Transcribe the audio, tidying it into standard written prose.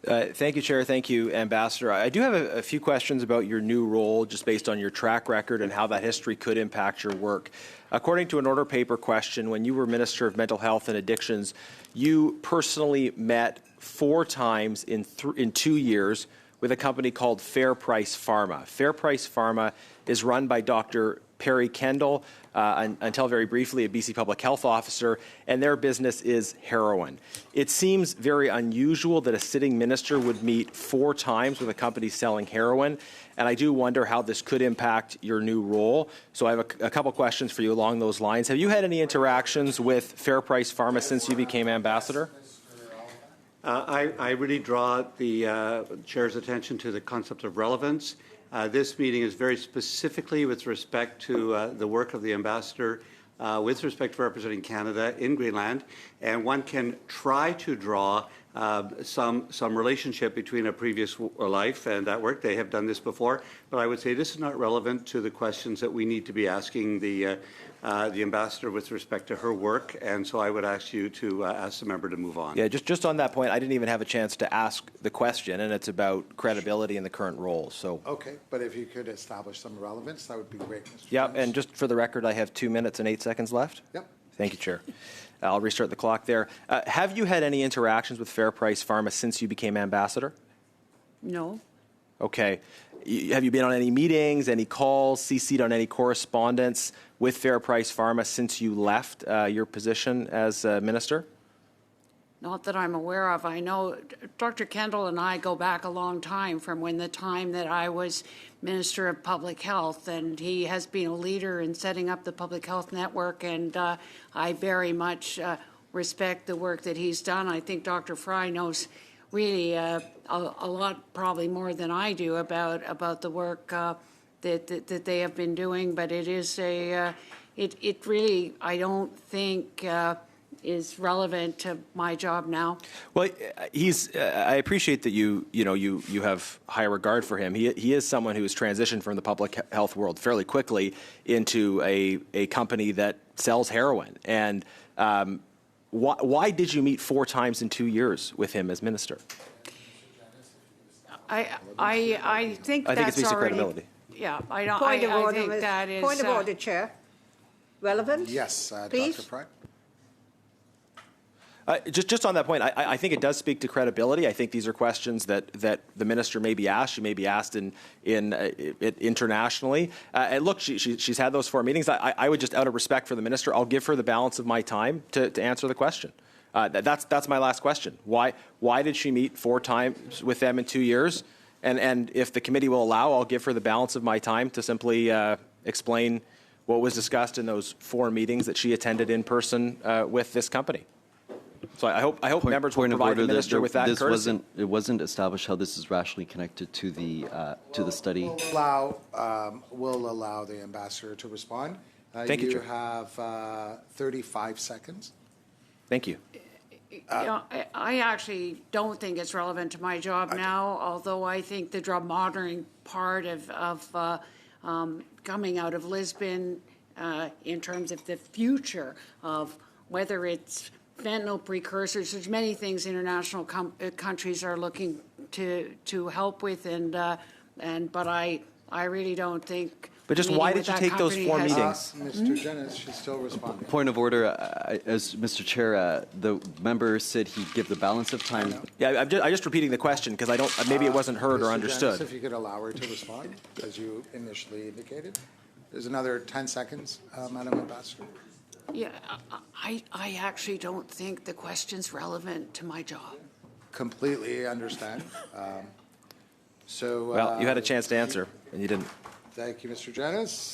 Thank you, Chair. Thank you, Ambassador. I do have a few questions about your new role, just based on your track record and how that history could impact your work. According to an order paper question, when you were Minister of Mental Health and Addictions, you personally met 4 times in 2 years with a company called Fair Price Pharma. Fair Price Pharma is run by Dr. Perry Kendall, until very briefly a BC Public Health Officer, and their business is heroin. It seems very unusual that a sitting minister would meet 4 times with a company selling heroin, and I do wonder how this could impact your new role. So I have a couple questions for you along those lines. Have you had any interactions with Fair Price Pharma since you became ambassador? I really draw the Chair's attention to the concept of relevance. This meeting is very specifically with respect to the work of the ambassador with respect to representing Canada in Greenland, and one can try to draw some relationship between a previous life and that work. They have done this before, but I would say this is not relevant to the questions that we need to be asking the ambassador with respect to her work, and so I would ask you to ask the member to move on. Yeah, just on that point, I didn't even have a chance to ask the question, and it's about credibility in the current role. So okay, but if you could establish some relevance, that would be great, Mr. Yeah, Dennis. and just for the record, I have 2 minutes and 8 seconds left. Yep. Thank you, Chair. I'll restart the clock there. Have you had any interactions with Fair Price Pharma since you became ambassador? No. Okay. Have you been on any meetings, any calls, CC'd on any correspondence with Fair Price Pharma since you left your position as minister? Not that I'm aware of. I know Dr. Kendall and I go back a long time, from when the time that I was Minister of Public Health, and he has been a leader in setting up the Public Health Network, and I very much respect the work that he's done. I think Dr. Fry knows really a lot, probably more than I do, about the work that they have been doing, but it is it really, I don't think is relevant to my job now. Well, I appreciate that you have high regard for him. He is someone who has transitioned from the public health world fairly quickly into a company that sells heroin. And why did you meet 4 times in 2 years with him as minister? I think that's it speaks to already, credibility. yeah, I don't. Point of I order, think that is point of order, Chair. Relevant? Yes, please. Dr. Pratt. Just on that point, I think it does speak to credibility. I think these are questions that the minister may be asked. She may be asked internationally. And look, she's had those 4 meetings. I would just, out of respect for the minister, I'll give her the balance of my time to answer the question. That's my last question. Why did she meet 4 times with them in 2 years? And if the committee will allow, I'll give her the balance of my time to simply explain what was discussed in those 4 meetings that she attended in person with this company. So I hope members will provide the minister with that courtesy. It wasn't established how this is rationally connected to the study. We'll allow the ambassador to respond. Thank you, Chair. You have 35 seconds. Thank you. I actually don't think it's relevant to my job now, although I think the drug monitoring part of coming out of Lisbon in terms of the future of whether it's fentanyl precursors, there's many things international countries are looking to help with, but I really don't think. But just why did you take those 4 meetings? Mr. Dennis should still respond. Point of order, as Mr. Chair, the member said he'd give the balance of time. Yeah, I'm just repeating the question because maybe it wasn't heard or Mr. understood. Dennis, if you could allow her to respond, as you initially indicated. There's another 10 seconds, Madam Ambassador. Yeah, I actually don't think the question's relevant to my job. Completely understand. Well, you had a chance to answer, and you didn't. Thank you, Mr. Dennis.